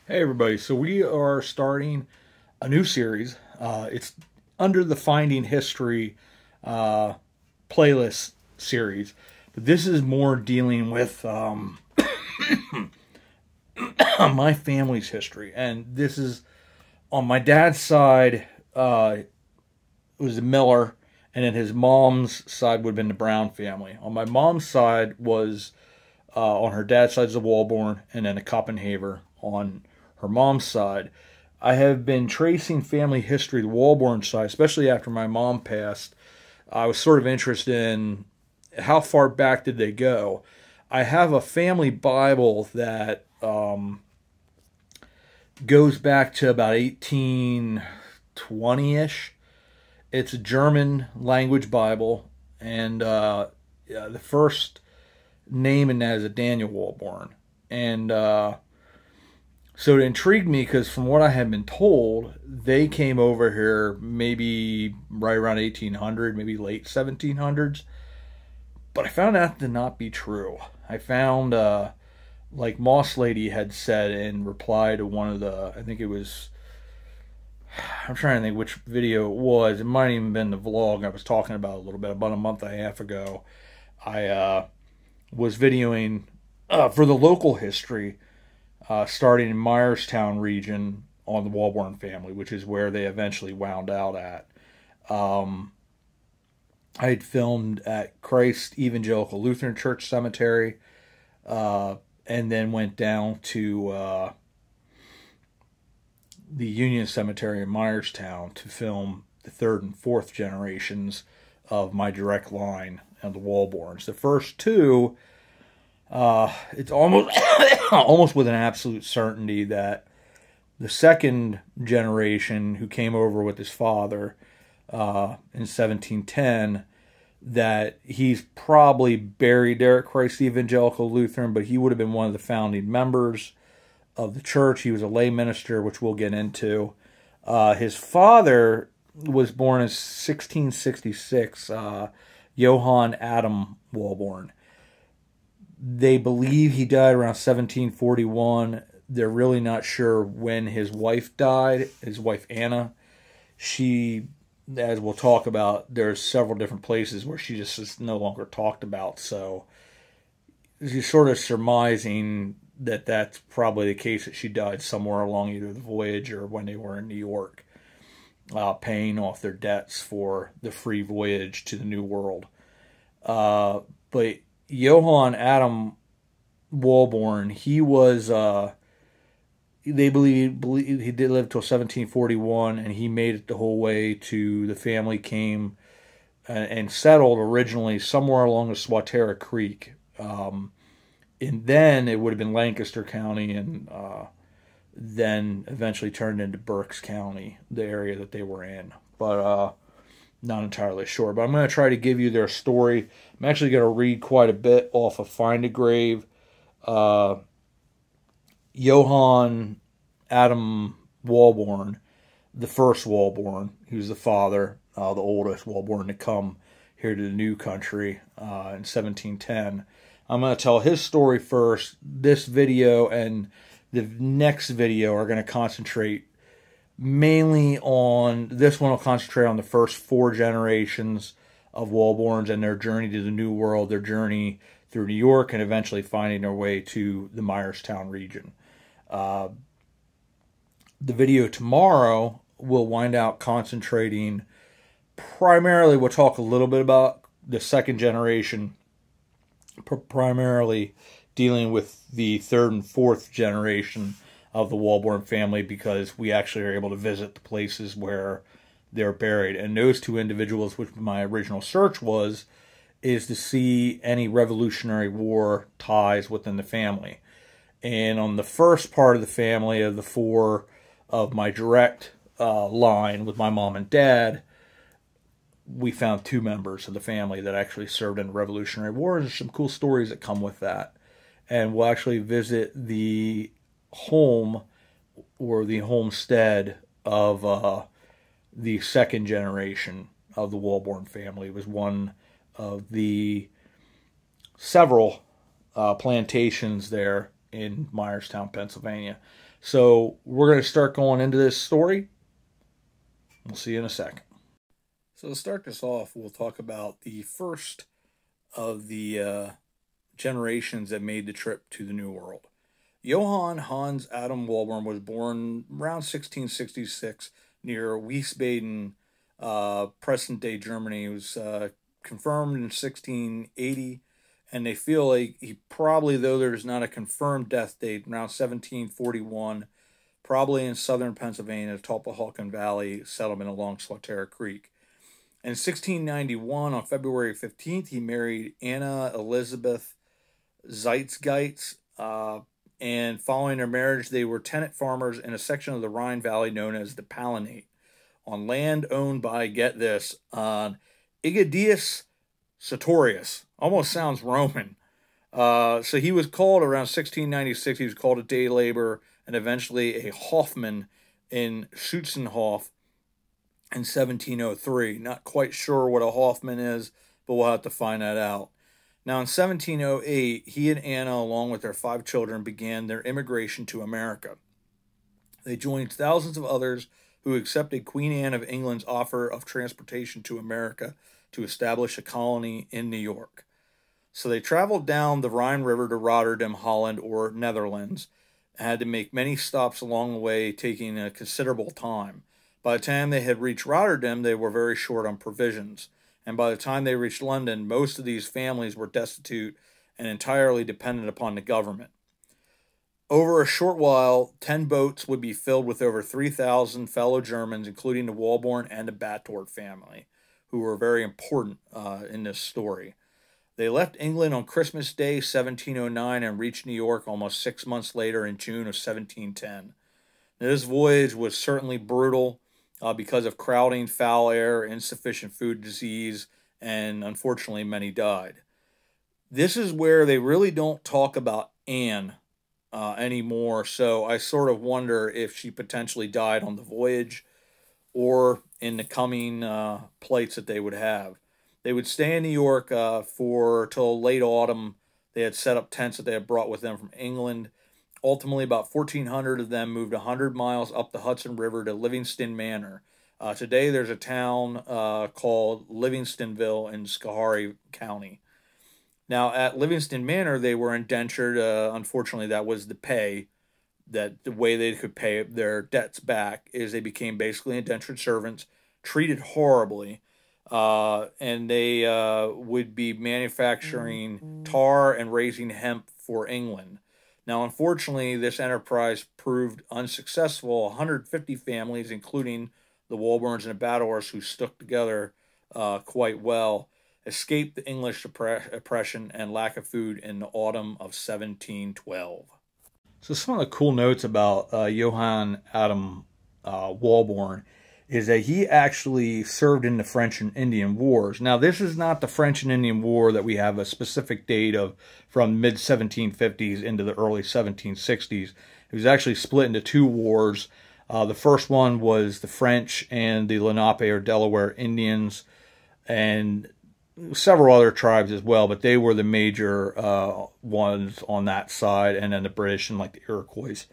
Hey everybody, so we are starting a new series. It's under the Finding History uh, playlist series, but this is more dealing with my family's history. And this is on my dad's side, it was the Miller, and then his mom's side would have been the Brown family. On my mom's side was on her dad's side is the Walborn, and then a Copenhaver on her mom's side. I have been tracing family history, the Walborn side, especially after my mom passed. I was sort of interested in how far back did they go. I have a family Bible that goes back to about 1820-ish. It's a German language Bible, and yeah, the first name in that is a Daniel Walborn. And so it intrigued me because from what I had been told, they came over here maybe right around 1800, maybe late 1700s. But I found that to not be true. I found, like Moss Lady had said in reply to one of the, I think it was, I'm trying to think which video it was. It might have even been the vlog I was talking about a little bit, about a month and a half ago. I was videoing for the local history, starting in Myerstown region on the Walborn family, which is where they eventually wound out at. I had filmed at Christ Evangelical Lutheran Church Cemetery, and then went down to the Union Cemetery in Myerstown to film the third and fourth generations of my direct line of the Walborns. The first two, it's almost almost with an absolute certainty that the second generation who came over with his father in 1710, that he's probably buried there at Christ Evangelical Lutheran, but he would have been one of the founding members of the church. He was a lay minister, which we'll get into. His father was born in 1666, Johann Adam Walborn. They believe he died around 1741. They're really not sure when his wife died, his wife Anna. She, as we'll talk about, there's several different places where she just is no longer talked about. So you're sort of surmising that that's probably the case, that she died somewhere along either the voyage or when they were in New York, paying off their debts for the free voyage to the New World. But Johann Adam Walborn, he was, they believe he did live till 1741, and he made it the whole way to, the family came and settled originally somewhere along the Swatara Creek. And then it would have been Lancaster County, and then eventually turned into Berks County, the area that they were in. But not entirely sure. But I'm going to try to give you their story. I'm actually going to read quite a bit off of Find a Grave. Johann Adam Walborn, the first Walborn, he was the father, the oldest Walborn to come here to the new country in 1710. I'm going to tell his story first. This video and the next video are going to concentrate mainly on, this one will concentrate on the first four generations of Walborns and their journey to the New World, their journey through New York, and eventually finding their way to the Myerstown region. The video tomorrow will wind out concentrating primarily, we'll talk a little bit about the second generation, primarily dealing with the third and fourth generation of the Walborn family, because we actually are able to visit the places where they're buried. And those two individuals, which my original search was, is to see any Revolutionary War ties within the family. And on the first part of the family, of the four of my direct line with my mom and dad, we found two members of the family that actually served in the Revolutionary War. There's some cool stories that come with that. And we'll actually visit the home, or the homestead, of the second generation of the Walborn family. It was one of the several plantations there in Myerstown, Pennsylvania. So we're going to start going into this story. We'll see you in a second. So to start this off, we'll talk about the first of the generations that made the trip to the New World. Johann Hans Adam Walborn was born around 1666 near Wiesbaden, present-day Germany. He was confirmed in 1680, and they feel like he probably, though there's not a confirmed death date, around 1741, probably in southern Pennsylvania, Tulpehocken Valley settlement along Swatara Creek. In 1691, on February 15th, he married Anna Elizabeth Zeitgeitz, and following their marriage, they were tenant farmers in a section of the Rhine Valley known as the Palatine, on land owned by, get this, Aegidius Sartorius. Almost sounds Roman. So he was called around 1696, he was called a day laborer and eventually a Hoffman in Schützenhof in 1703. Not quite sure what a Hoffman is, but we'll have to find that out. Now, in 1708, he and Anna, along with their 5 children, began their immigration to America. They joined thousands of others who accepted Queen Anne of England's offer of transportation to America to establish a colony in New York. So they traveled down the Rhine River to Rotterdam, Holland, or Netherlands, and had to make many stops along the way, taking a considerable time. By the time they had reached Rotterdam, they were very short on provisions. And by the time they reached London, most of these families were destitute and entirely dependent upon the government. Over a short while, 10 boats would be filled with over 3,000 fellow Germans, including the Walborn and the Batort family, who were very important in this story. They left England on Christmas Day, 1709, and reached New York almost 6 months later in June of 1710. Now, this voyage was certainly brutal, because of crowding, foul air, insufficient food, disease, and unfortunately many died. This is where they really don't talk about Anne anymore, so I sort of wonder if she potentially died on the voyage or in the coming plights that they would have. They would stay in New York till late autumn. They had set up tents that they had brought with them from England. Ultimately, about 1,400 of them moved 100 miles up the Hudson River to Livingston Manor. Today, there's a town called Livingstonville in Schoharie County. Now, at Livingston Manor, they were indentured. Unfortunately, that was the pay. That the way they could pay their debts back is they became basically indentured servants, treated horribly, and they would be manufacturing tar and raising hemp for England. Now, unfortunately, this enterprise proved unsuccessful. 150 families, including the Walborns and the Batorts, who stuck together quite well, escaped the English oppression and lack of food in the autumn of 1712. So some of the cool notes about Johann Adam Walborn is that he actually served in the French and Indian Wars. Now, this is not the French and Indian War that we have a specific date of from mid-1750s into the early 1760s. It was actually split into 2 wars. The first one was the French and the Lenape or Delaware Indians, and several other tribes as well, but they were the major ones on that side, and then the British and like the Iroquois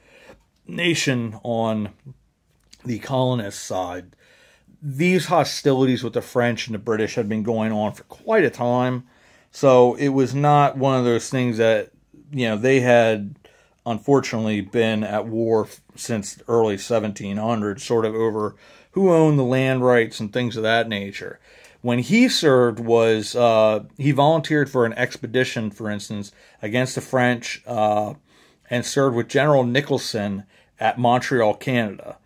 nation on the colonist side. These hostilities with the French and the British had been going on for quite a time, so it was not one of those things that, you know, they had unfortunately been at war since the early 1700s, sort of over who owned the land rights and things of that nature. When he served was, he volunteered for an expedition, for instance, against the French, and served with General Nicholson at Montreal, Canada.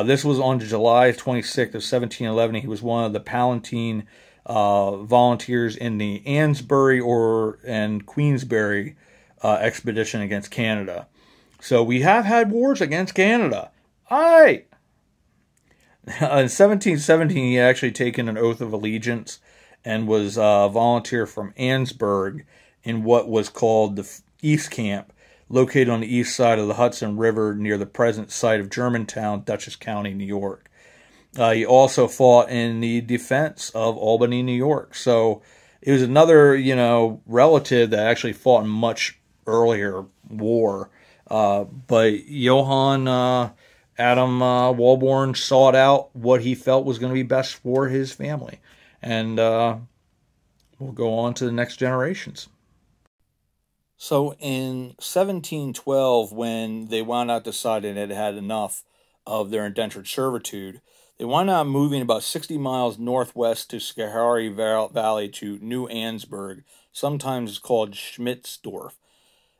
This was on July 26th of 1711. He was one of the Palatine volunteers in the Annville and Queensberry expedition against Canada. So we have had wars against Canada. Aye! In 1717, he had actually taken an oath of allegiance and was a volunteer from Annville in what was called the East Camp, located on the east side of the Hudson River near the present site of Germantown, Dutchess County, New York. He also fought in the defense of Albany, New York. So it was another, relative that actually fought in much earlier war But Johann Adam Walborn sought out what he felt was going to be best for his family. And we'll go on to the next generations. So in 1712, when they wound up deciding it had enough of their indentured servitude, they wound up moving about 60 miles northwest to Schoharie Valley to New Ansburg, sometimes called Schmitzdorf.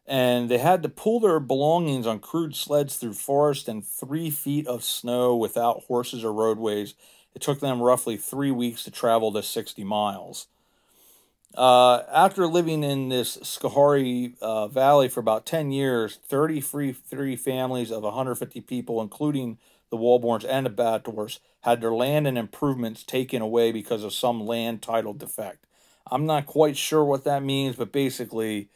And they had to pull their belongings on crude sleds through forest and 3 feet of snow without horses or roadways. It took them roughly 3 weeks to travel the 60 miles. After living in this Schoharie Valley for about 10 years, 33 families of 150 people, including the Walborns and the Bators, had their land and improvements taken away because of some land title defect. I'm not quite sure what that means, but basically,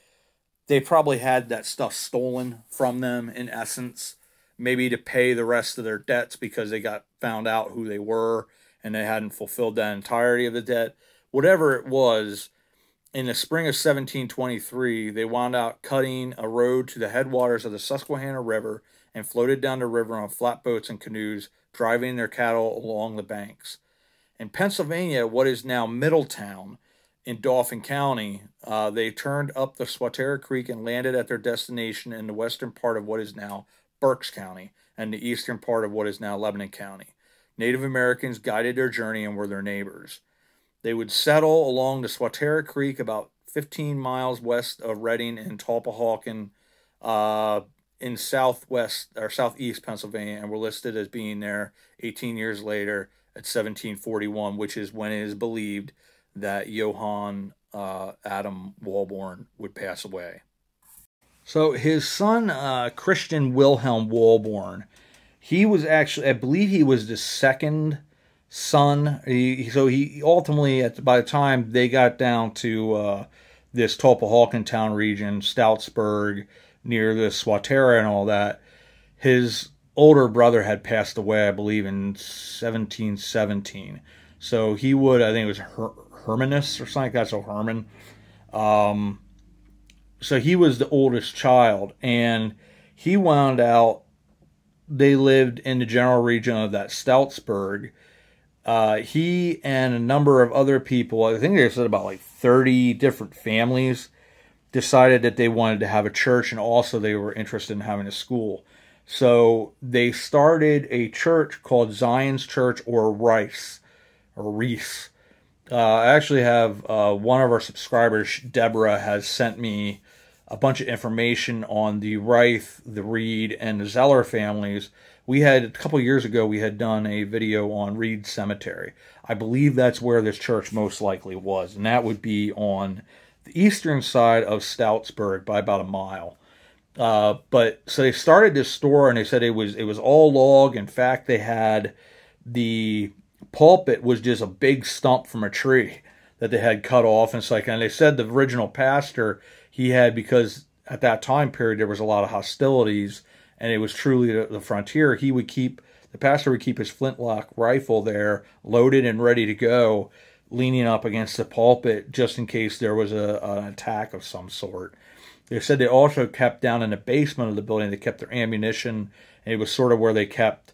they probably had that stuff stolen from them, in essence, maybe to pay the rest of their debts because they got found out who they were and they hadn't fulfilled that entirety of the debt. Whatever it was, in the spring of 1723, they wound out cutting a road to the headwaters of the Susquehanna River and floated down the river on flatboats and canoes, driving their cattle along the banks. In Pennsylvania, what is now Middletown, in Dauphin County, they turned up the Swatara Creek and landed at their destination in the western part of what is now Berks County and the eastern part of what is now Lebanon County. Native Americans guided their journey and were their neighbors. They would settle along the Swatara Creek about 15 miles west of Reading and Tulpahawken in southwest or southeast Pennsylvania, and were listed as being there 18 years later at 1741, which is when it is believed that Johann Adam Walborn would pass away. So his son, Christian Wilhelm Walborn, he was actually, I believe he was the second son. So he ultimately, by the time they got down to this Tulpahawken town region, Stoutsburg, near the Swatara and all that, his older brother had passed away, I believe, in 1717. So he would, I think it was Hermanus or something like that, so Herman. So he was the oldest child, and he wound out, they lived in the general region of that Stoutsburg. He and a number of other people, I think they said about like 30 different families, decided that they wanted to have a church, and also they were interested in having a school. So they started a church called Zion's Church, or Reis. I actually have one of our subscribers, Deborah, has sent me a bunch of information on the Reith, the Reed, and the Zeller families. We had, a couple years ago, we had done a video on Reed Cemetery. I believe that's where this church most likely was, and that would be on the eastern side of Stoutsburg by about a mile. But so they started this store, and they said it was all log. In fact, they had the pulpit was just a big stump from a tree that they had cut off, and it's like, and they said the original pastor, he had, because at that time period there was a lot of hostilities and it was truly the frontier, the pastor would keep his flintlock rifle there loaded and ready to go, leaning up against the pulpit just in case there was an attack of some sort. They said they also kept down in the basement of the building, they kept their ammunition, and it was sort of where they kept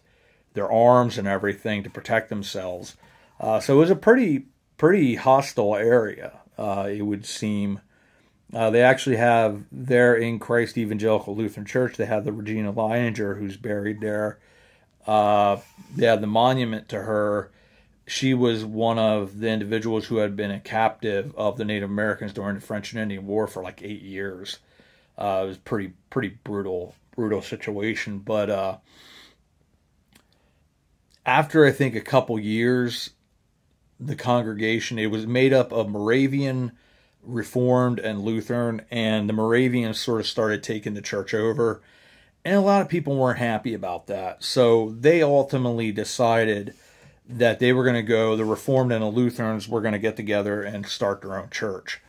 their arms and everything to protect themselves. So it was a pretty hostile area, it would seem. They actually have there in Christ Evangelical Lutheran Church, they have the Regina Leininger who's buried there. They have the monument to her. She was one of the individuals who had been a captive of the Native Americans during the French and Indian War for like 8 years. It was pretty brutal situation. But after, I think, a couple years, the congregation, it was made up of Moravian, Reformed, and Lutheran, and the Moravians sort of started taking the church over, and a lot of people weren't happy about that. So they ultimately decided that they were going to go, the Reformed and the Lutherans were going to get together and start their own church.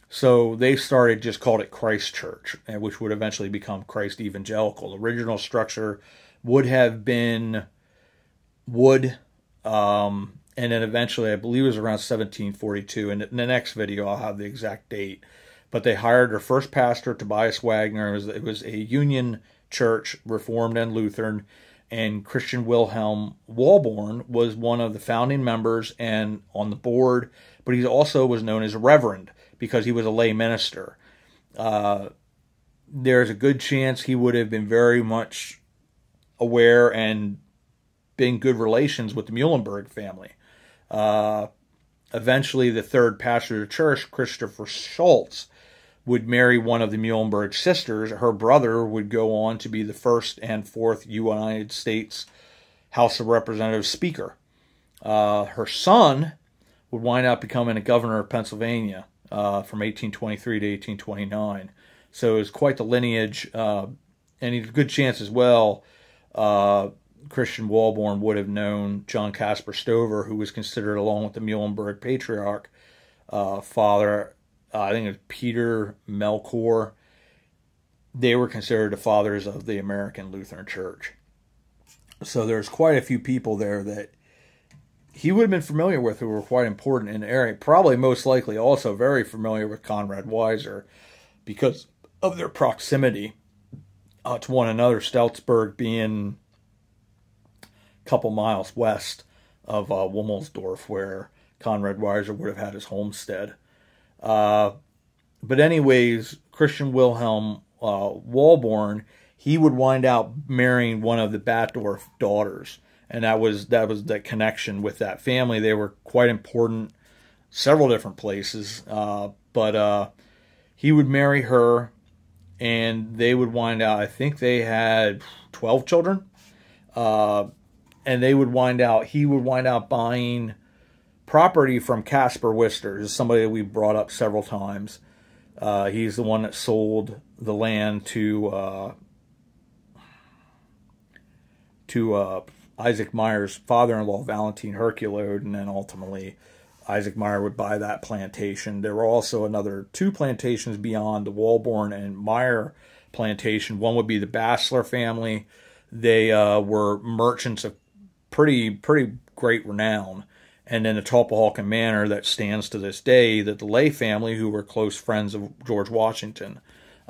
So they started, just called it Christ Church, which would eventually become Christ Evangelical. The original structure would have been wood, and then eventually, I believe it was around 1742, and in the next video I'll have the exact date. but they hired their first pastor, Tobias Wagner. It was a Union church, Reformed and Lutheran, and Christian Wilhelm Walborn was one of the founding members and on the board, but he also was known as Reverend because he was a lay minister. There's a good chance he would have been very much aware and been good relations with the Muhlenberg family. Eventually, the third pastor of the church, Christopher Schultz, would marry one of the Muhlenberg sisters. Her brother would go on to be the first and fourth United States House of Representatives Speaker. Her son would wind up becoming a governor of Pennsylvania from 1823 to 1829. So it was quite the lineage, and a good chance as well. Christian Walborn would have known John Caspar Stover, who was considered, along with the Muhlenberg patriarch, father, I think it was Peter Melchior. They were considered the fathers of the American Lutheran Church. So there's quite a few people there that he would have been familiar with who were quite important in the area. Probably most likely also very familiar with Conrad Weiser because of their proximity to one another, Stoutsburg being a couple miles west of Wummelsdorf, where Conrad Weiser would have had his homestead. But anyways, Christian Wilhelm Walborn, he would wind up marrying one of the Batdorf daughters, and that was that connection with that family. They were quite important, several different places, but he would marry her, and they would wind out, I think they had 12 children, and he would wind out buying property from Caspar Wister. This is somebody that we've brought up several times. He's the one that sold the land to Isaac Meyer's father-in-law, Valentine Herculode, and then ultimately Isaac Meyer would buy that plantation. There were also another two plantations beyond the Walborn and Meyer plantation. One would be the Bassler family. They were merchants of pretty great renown. And then the Topahawken Manor that stands to this day, that the Lay family, who were close friends of George Washington.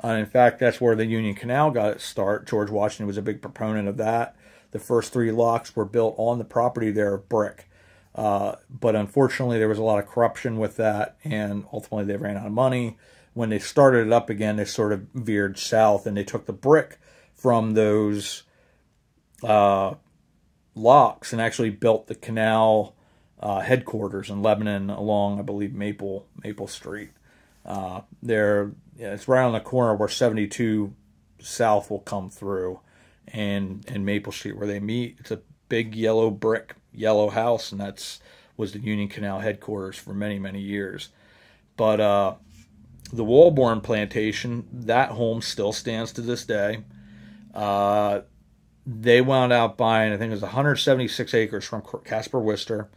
In fact, that's where the Union Canal got its start. George Washington was a big proponent of that. The first 3 locks were built on the property there of brick. But unfortunately, there was a lot of corruption with that, and ultimately they ran out of money. When they started it up again, they sort of veered south, and they took the brick from those locks and actually built the canal headquarters in Lebanon along, I believe, Maple Street. It's right on the corner where 72 South will come through, and Maple Street where they meet. It's a big yellow brick house, and was the Union Canal headquarters for many years. But the Walborn plantation, that home still stands to this day. They wound up buying, I think it was 176 acres from Caspar Wister,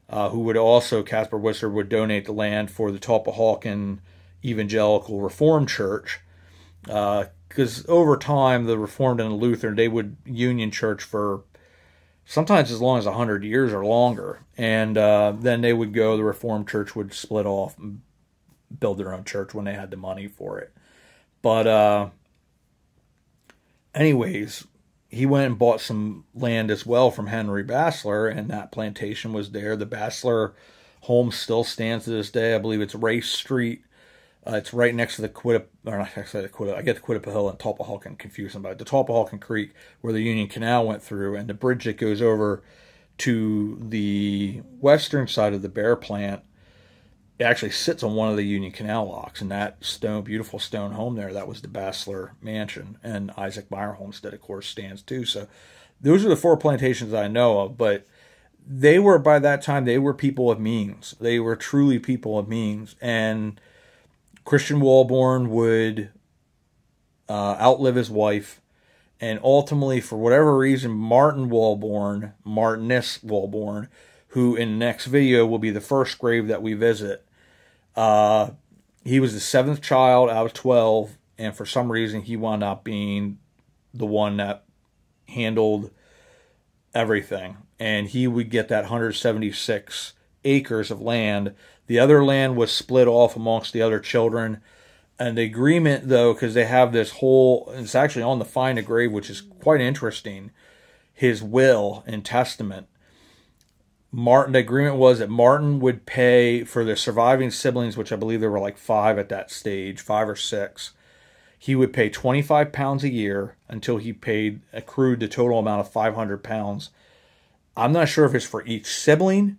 who would also, Caspar Wister would donate the land for the Topahawken Evangelical Reformed Church, because over time, the Reformed and the Lutheran, they would union church for sometimes as long as 100 years or longer. And then they would go, the Reformed Church would split off and build their own church when they had the money for it. But anyways, he went and bought some land as well from Henry Bassler, and that plantation was there. The Bassler home still stands to this day. I believe it's Race Street. It's right next to the I get the Quittapah Hill and Topahawken confused about it. The Topahawken Creek, where the Union Canal went through, and the bridge that goes over to the western side of the Bear Plant, it actually sits on one of the Union Canal locks. And that beautiful stone home there, that was the Bassler Mansion. And Isaac Meyer Homestead, of course, stands too. So those are the 4 plantations I know of. But they were, by that time, they were people of means. They were truly people of means. And Christian Walborn would outlive his wife, and ultimately, for whatever reason, Martinus Walborn, who in the next video will be the first grave that we visit, he was the 7th child out of 12, and for some reason he wound up being the one that handled everything, and he would get that 176 acres of land. The other land was split off amongst the other children. And the agreement, though, because they have this whole, it's actually on the Find a Grave, which is quite interesting, his will and testament. The agreement was that Martin would pay for the surviving siblings, which I believe there were like 5 at that stage, 5 or 6. He would pay £25 a year until he accrued the total amount of £500. I'm not sure if it's for each sibling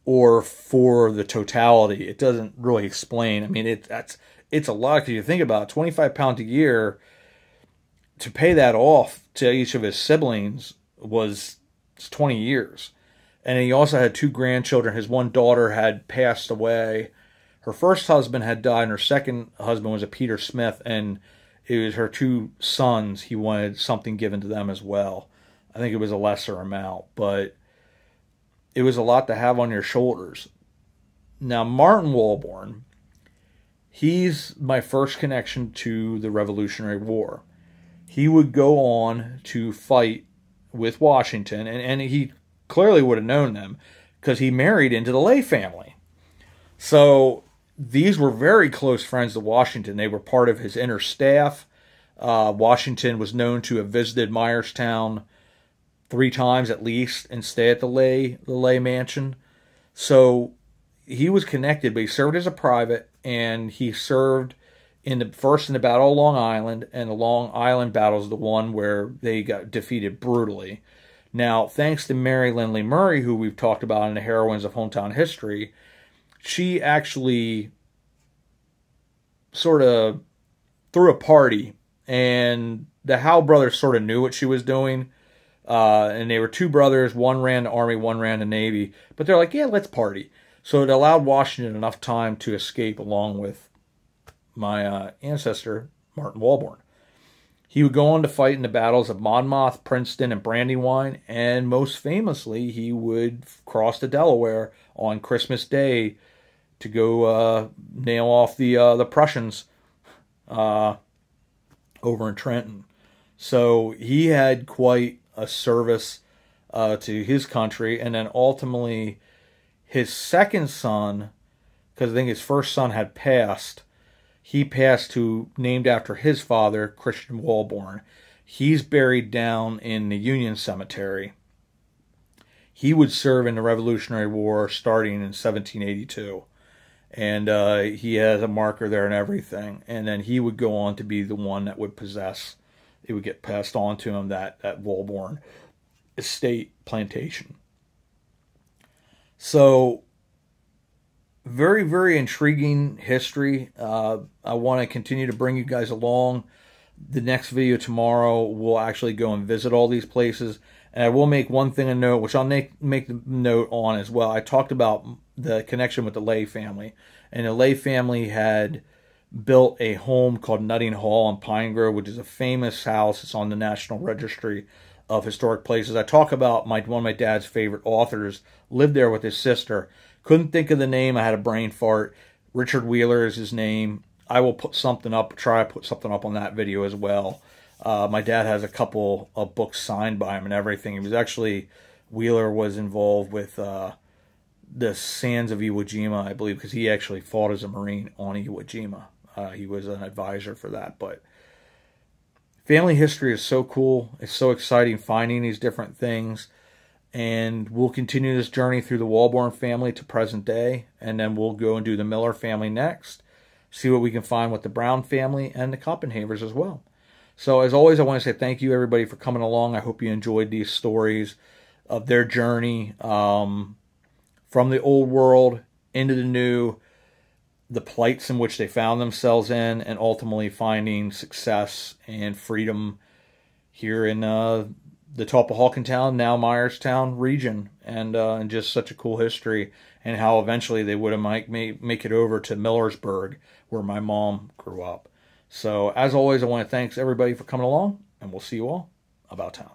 or for the totality. It doesn't really explain. I mean, it's a lot, because you think about it, £25 a year to pay that off to each of his siblings was 20 years. And he also had 2 grandchildren. His one daughter had passed away. Her first husband had died, and her second husband was a Peter Smith, and it was her 2 sons. He wanted something given to them as well. I think it was a lesser amount, but it was a lot to have on your shoulders. Now, Martin Walborn, he's my first connection to the Revolutionary War. He would go on to fight with Washington, and he clearly would have known them because he married into the Lay family. So these were very close friends to Washington. They were part of his inner staff. Washington was known to have visited Myerstown 3 times at least and stay at the Lay mansion. So he was connected, but he served as a private, and he served in the Battle of Long Island, and the Long Island battle is the one where they got defeated brutally. Now, thanks to Mary Lindley Murray, who we've talked about in the Heroines of Hometown History, she actually sort of threw a party, and the Howe brothers sort of knew what she was doing. And they were 2 brothers. One ran the Army, one ran the Navy. But they're like, yeah, let's party. So it allowed Washington enough time to escape, along with my ancestor, Martin Walborn. He would go on to fight in the battles of Monmouth, Princeton, and Brandywine, and most famously, he would cross the Delaware on Christmas Day to go nail off the Prussians over in Trenton. So he had quite a service to his country, and then ultimately his second son, because I think his first son had passed, he passed named after his father, Christian Walborn. He's buried down in the Union Cemetery. He would serve in the Revolutionary War starting in 1782. And he has a marker there and everything. And then he would go on to be the one that would possess, it would get passed on to him, that Walborn estate plantation. So, very, very intriguing history. I want to continue to bring you guys along. The next video tomorrow, we'll actually go and visit all these places. And I will make one thing a note, which I'll make the note on as well. I talked about the connection with the Lay family. And the Lay family had built a home called Nutting Hall in Pine Grove, which is a famous house. It's on the National Registry of Historic Places. I talk about one of my dad's favorite authors lived there with his sister. Couldn't think of the name. I had a brain fart. Richard Wheeler is his name. I will put something up, try to put something up on that video as well. My dad has a couple of books signed by him and everything. He was actually, Wheeler was involved with the Sands of Iwo Jima, I believe, because he actually fought as a Marine on Iwo Jima. He was an advisor for that. But family history is so cool. It's so exciting finding these different things. And we'll continue this journey through the Walborn family to present day. And then we'll go and do the Miller family next. See what we can find with the Brown family and the Koppenhavers as well. So as always, I want to say thank you everybody for coming along. I hope you enjoyed these stories of their journey from the old world into the new, the plights in which they found themselves in, and ultimately finding success and freedom here in the Tulpahawkentown, now Myerstown region, and just such a cool history, and how eventually they would have make it over to Millersburg, where my mom grew up. So, as always, I want to thank everybody for coming along, and we'll see you all about town.